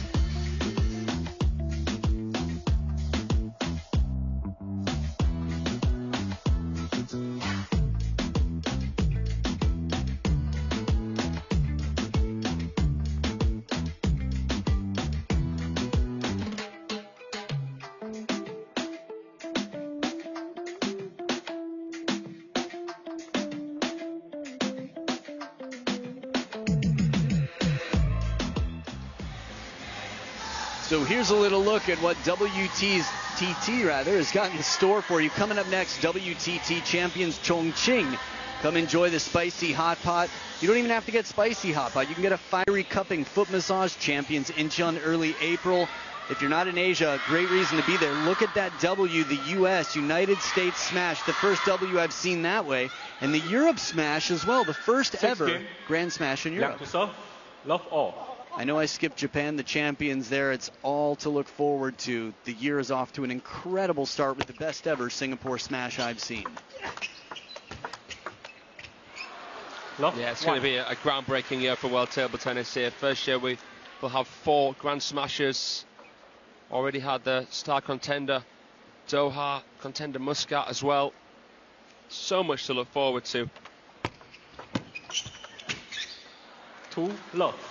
Speaker 2: So here's a little look at what WTT has got in store for you. Coming up next, WTT champions Chongqing. Come enjoy the spicy hot pot. You don't even have to get spicy hot pot. You can get a fiery cupping foot massage. Champions Incheon early April. If you're not in Asia, a great reason to be there. Look at that W, the U.S., United States smash. The first W I've seen that way. And the Europe smash as well. The first ever Grand Smash in Europe.
Speaker 3: Love all.
Speaker 2: I know I skipped Japan, the champions there. It's all to look forward to. The year is off to an incredible start with the best ever Singapore smash I've seen.
Speaker 4: Yeah, it's going to be a groundbreaking year for World Table Tennis here. First year we will have 4 Grand Smashers. Already had the star contender Doha, contender Muscat as well. So much to look forward to.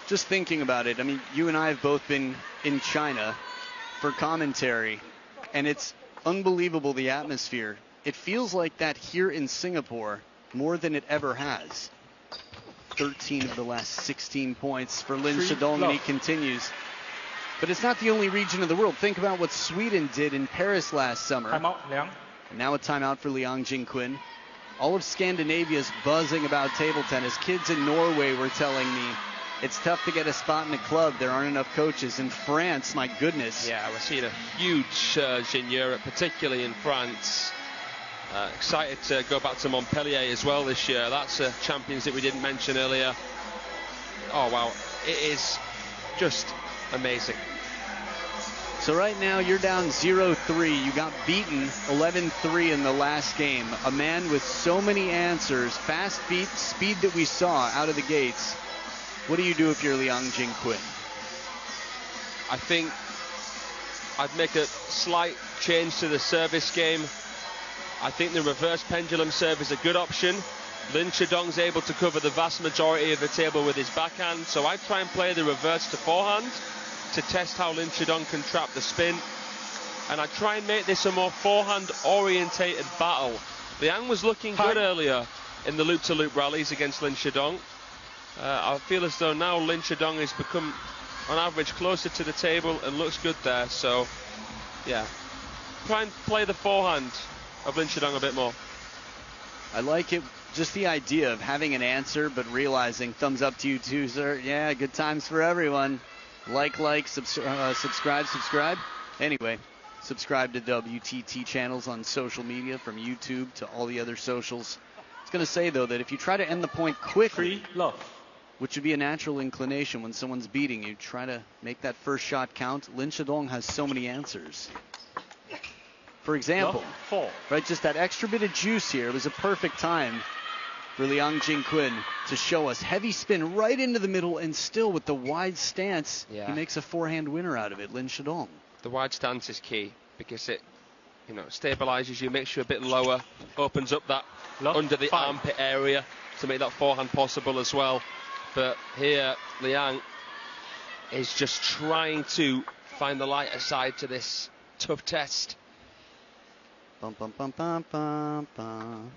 Speaker 2: Just thinking about it, I mean, you and I have both been in China for commentary, and it's unbelievable, the atmosphere. It feels like that here in Singapore more than it ever has. 13 of the last 16 points for Lin Shidong, and he continues. But it's not the only region of the world. Think about what Sweden did in Paris last summer.
Speaker 3: Timeout, Liang.
Speaker 2: And now a timeout for Liang Jing-kun. All of Scandinavia is buzzing about table tennis. Kids in Norway were telling me it's tough to get a spot in a club. There aren't enough coaches. In France, my goodness.
Speaker 4: Yeah, we're seeing a huge surge in Europe, particularly in France. Excited to go back to Montpellier as well this year. That's a champions that we didn't mention earlier. Oh, wow. It is just amazing.
Speaker 2: So right now you're down 0-3. You got beaten 11-3 in the last game. A man with so many answers, fast feet, speed that we saw out of the gates. What do you do if you're Liang Jing-kun?
Speaker 4: I think I'd make a slight change to the service game. I think the reverse pendulum serve is a good option. Lin Shidong's able to cover the vast majority of the table with his backhand, so I try and play the reverse to forehand to test how Lin Shidong can trap the spin. And I try and make this a more forehand-orientated battle. Liang was looking good earlier in the loop-to-loop rallies against Lin Shidong. I feel as though now Lin Shidong has become, on average, closer to the table and looks good there. So, yeah, try and play the forehand of Lin Shidong a bit more.
Speaker 2: I like it. Just the idea of having an answer, but realizing thumbs up to you too, sir. Yeah, good times for everyone. Like, subscribe. Anyway, subscribe to WTT channels on social media, from YouTube to all the other socials. I was going to say, though, that if you try to end the point quickly, which would be a natural inclination when someone's beating you, try to make that first shot count. Lin Shidong has so many answers. For example, right, just that extra bit of juice here. It was a perfect time for Liang Jing-kun to show us heavy spin right into the middle, and still with the wide stance, he makes a forehand winner out of it, Lin Shidong.
Speaker 4: The wide stance is key because it, stabilizes you, makes you a bit lower, opens up that under the armpit area to make that forehand possible as well. But here, Liang is just trying to find the lighter side to this tough test.
Speaker 2: Bum, bum, bum, bum, bum, bum.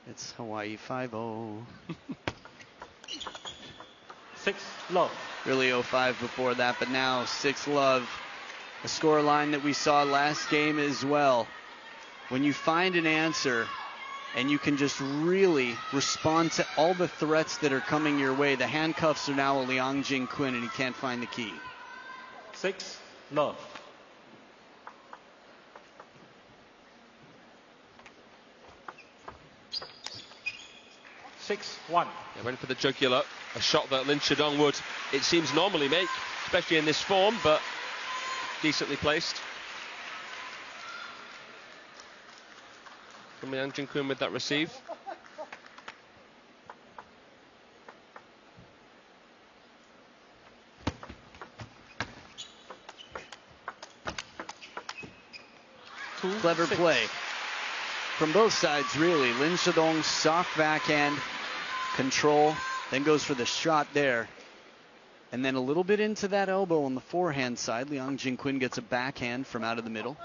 Speaker 2: It's Hawaii 5-0.
Speaker 3: 6-love.
Speaker 2: Really 0-5 before that, but now 6-love. A score line that we saw last game as well. When you find an answer and you can just really respond to all the threats that are coming your way, the handcuffs are now a Liang Jing-kun, and he can't find the key.
Speaker 3: 6-love.
Speaker 4: Yeah, went for the jugular, a shot that Lin Shidong would, it seems, normally make, especially in this form, but decently placed. From Liang Jing-kun with that receive.
Speaker 2: Clever play from both sides, really. Lin Shidong, soft backhand, control, then goes for the shot there. And then a little bit into that elbow on the forehand side. Liang Jingquin gets a backhand from out of the middle.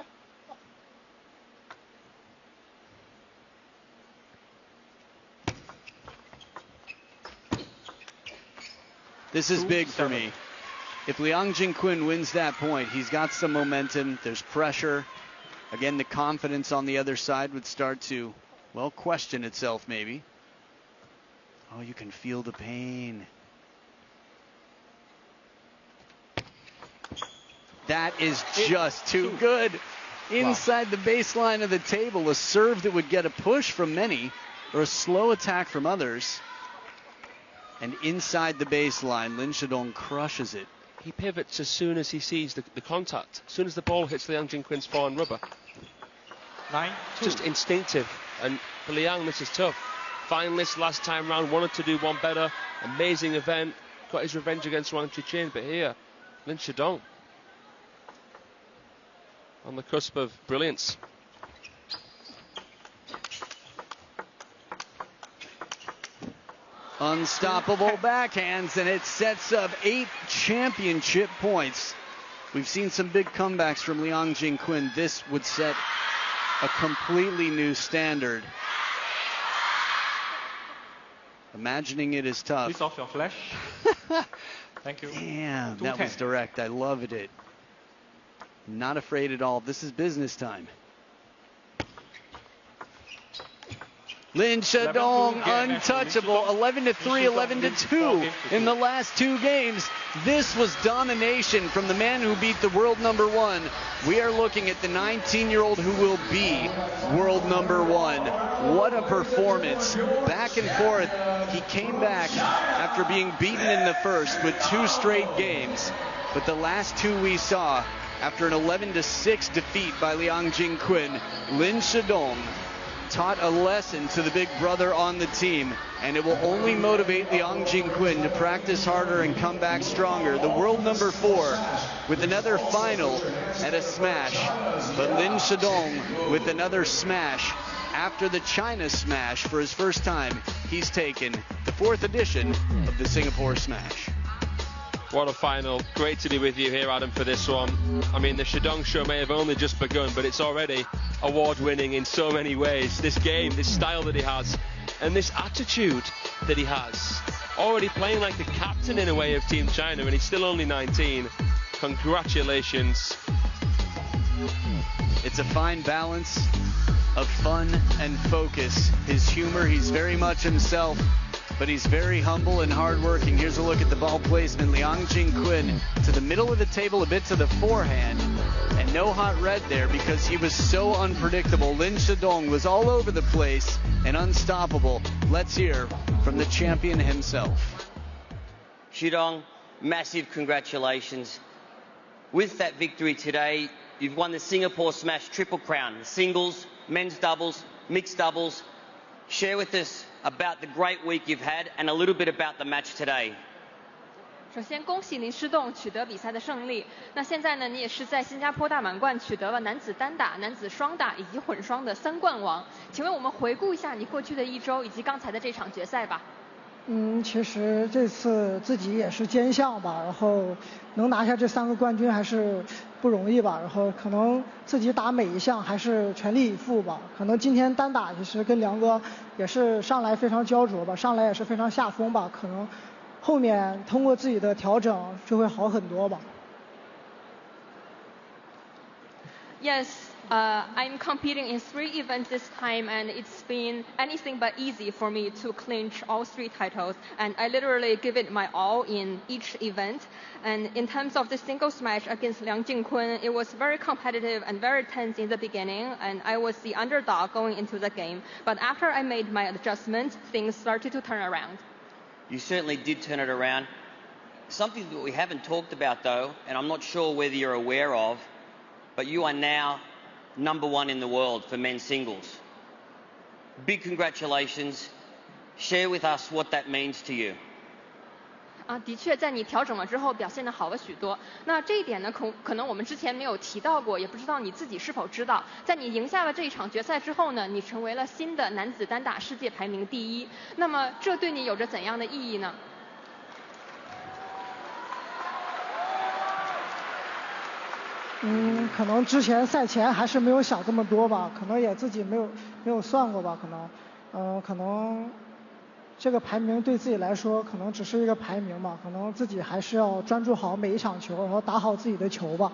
Speaker 2: This is big for me. If Liang Jingquin wins that point, he's got some momentum. There's pressure. Again, the confidence on the other side would start to, well, question itself maybe. Oh, you can feel the pain. That is just too good. Inside the baseline of the table, a serve that would get a push from many, or a slow attack from others. And inside the baseline, Lin Shidong crushes it.
Speaker 4: He pivots as soon as he sees the contact, as soon as the ball hits Liang Jingquin's forehand rubber.
Speaker 3: 9-2.
Speaker 4: Just instinctive. And for Liang, this is tough. Finalist last time round, wanted to do one better. Amazing event. Got his revenge against Wang Chuqin. But here, Lin Shidong on the cusp of brilliance.
Speaker 2: Unstoppable backhands, and it sets up 8 championship points. We've seen some big comebacks from Liang Jingquin. This would set a completely new standard. Imagining it is tough.
Speaker 3: Please off your flash. Thank you.
Speaker 2: Damn,
Speaker 3: 2-10.
Speaker 2: that was direct. I loved it. Not afraid at all. This is business time. Lin Shidong, untouchable. 11-3, 11-2 in the last 2 games. This was domination from the man who beat the world number 1. We are looking at the 19-year-old who will be world number 1. What a performance. Back and forth. He came back after being beaten in the first with 2 straight games. But the last 2 we saw, after an 11-6 defeat by Liang Jingquin, Lin Shidong taught a lesson to the big brother on the team, and it will only motivate Liang Jingquin to practice harder and come back stronger. The world number 4 with another final at a smash, but Lin Shidong with another smash after the China smash. For his first time, he's taken the 4th edition of the Singapore Smash.
Speaker 4: What a final. Great to be with you here, Adam, for this one. I mean, the Shidong show may have only just begun, but it's already award-winning in so many ways. This game, this style that he has, and this attitude that he has. Already playing like the captain in a way of Team China, and he's still only 19. Congratulations.
Speaker 2: It's a fine balance of fun and focus. His humor, he's very much himself, but he's very humble and hardworking. Here's a look at the ball placement. Liang Jingquin to the middle of the table, a bit to the forehand, and no hot red there because he was so unpredictable. Lin Shidong was all over the place and unstoppable. Let's hear from the champion himself.
Speaker 5: Shidong, massive congratulations. With that victory today, you've won the Singapore Smash Triple Crown, singles, men's doubles, mixed doubles. Share with us about the great week you've had and a little bit about the match today.
Speaker 6: 首先恭喜林诗栋取得比赛的胜利。那现在呢，你也是在新加坡大满贯取得了男子单打、男子双打以及混双的3冠王。请问我们回顾一下你过去的1周以及刚才的这场决赛吧。
Speaker 7: 其实这次自己也是兼项吧，然后能拿下这3个冠军还是不容易吧，然后可能自己打每一项还是全力以赴吧。可能今天单打其实跟梁哥也是上来非常焦灼吧，上来也是非常下风吧，可能后面通过自己的调整就会好很多吧。
Speaker 6: Yes, I'm competing in 3 events this time, and it's been anything but easy for me to clinch all 3 titles. And I literally give it my all in each event. And in terms of the singles match against Liang Jingquin, it was very competitive and very tense in the beginning, and I was the underdog going into the game. But after I made my adjustments, things started to turn around.
Speaker 5: You certainly did turn it around. Something that we haven't talked about though, and I'm not sure whether you're aware of, but you are now number 1 in the world for men's singles. Big congratulations. Share with us what that means to you.
Speaker 6: 的确，在你调整了之后，表现得好了许多。那这一点呢，可能我们之前没有提到过，也不知道你自己是否知道，在你赢下了这一场决赛之后呢，你成为了新的男子单打世界排名第1。那么这对你有着怎样的意义呢？
Speaker 7: 可能之前赛前还是没有想这么多吧，可能也自己没有算过吧，可能这个排名对自己来说可能只是一个排名吧，可能自己还是要专注好每一场球，然后打好自己的球吧。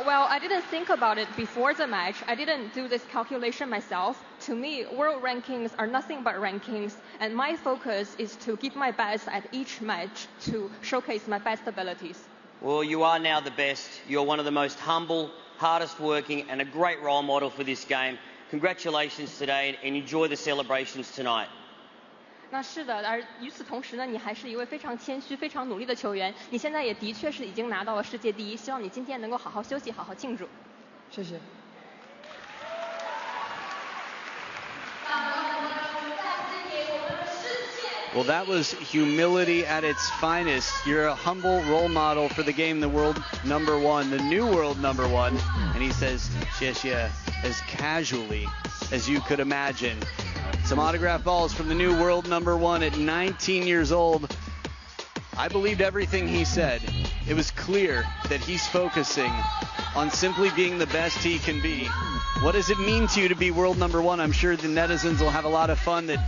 Speaker 6: Well, I didn't think about it before the match. I didn't do this calculation myself. To me, world rankings are nothing but rankings, and my focus is to give my best at each match to showcase my best abilities.
Speaker 5: Well, you are now the best. You're one of the most humble, hardest working, and a great role model for this game. Congratulations today, and enjoy the celebrations tonight.
Speaker 6: 那是的，而与此同时呢，你还是一位非常谦虚、非常努力的球员。你现在也的确是已经拿到了世界第1，希望你今天能够好好休息，好好庆祝。
Speaker 7: 谢谢。
Speaker 2: Well, that was humility at its finest. You're a humble role model for the game, the world #1, the new world #1. And he says, 谢谢, as casually as you could imagine. Some autograph balls from the new world #1 at 19 years old. I believed everything he said. It was clear that he's focusing on simply being the best he can be. What does it mean to you to be world #1? I'm sure the netizens will have a lot of fun that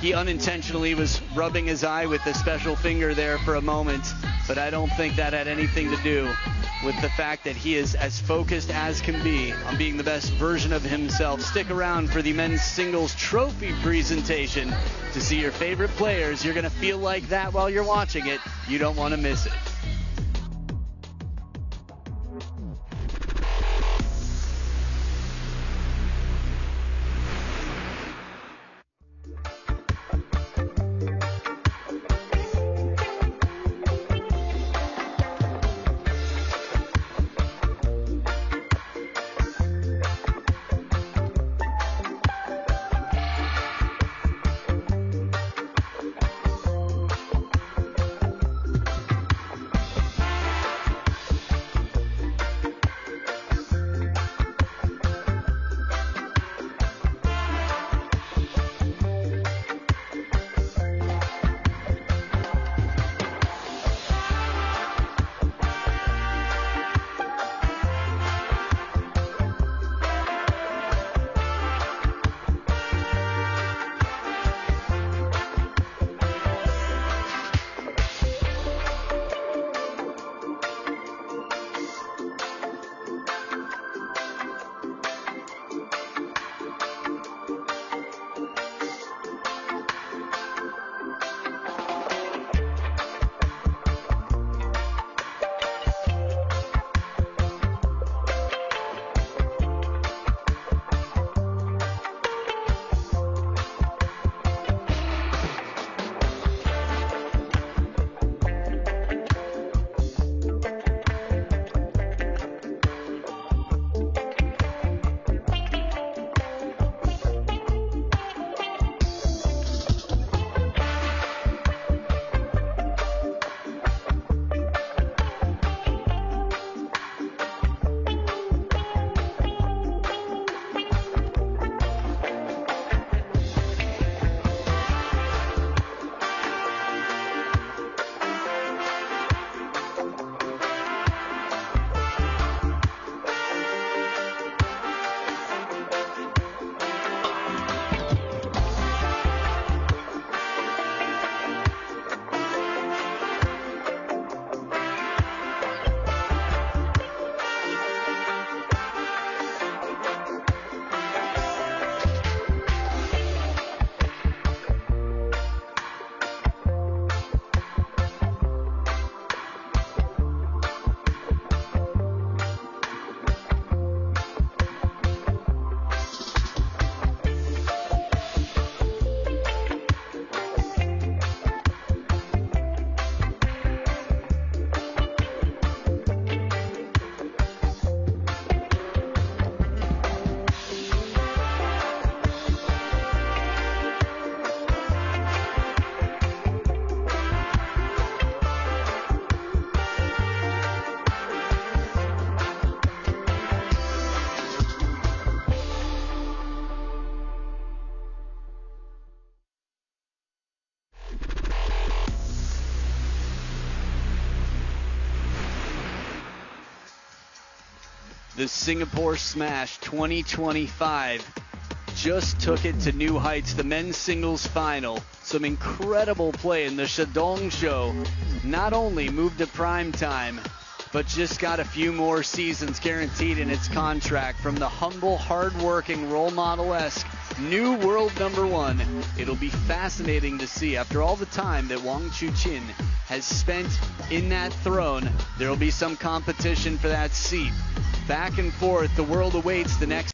Speaker 2: he unintentionally was rubbing his eye with a special finger there for a moment, but I don't think that had anything to do with the fact that he is as focused as can be on being the best version of himself. Stick around for the men's singles trophy presentation to see your favorite players. You're going to feel like that while you're watching it. You don't want to miss it. The Singapore Smash 2025 just took it to new heights. The men's singles final. Some incredible play in the Shidong show. Not only moved to prime time, but just got a few more seasons guaranteed in its contract from the humble, hard-working, role model-esque new world number one. It'll be fascinating to see, after all the time that Wang Chuqin has spent in that throne, there will be some competition for that seat. Back and forth, the world awaits the next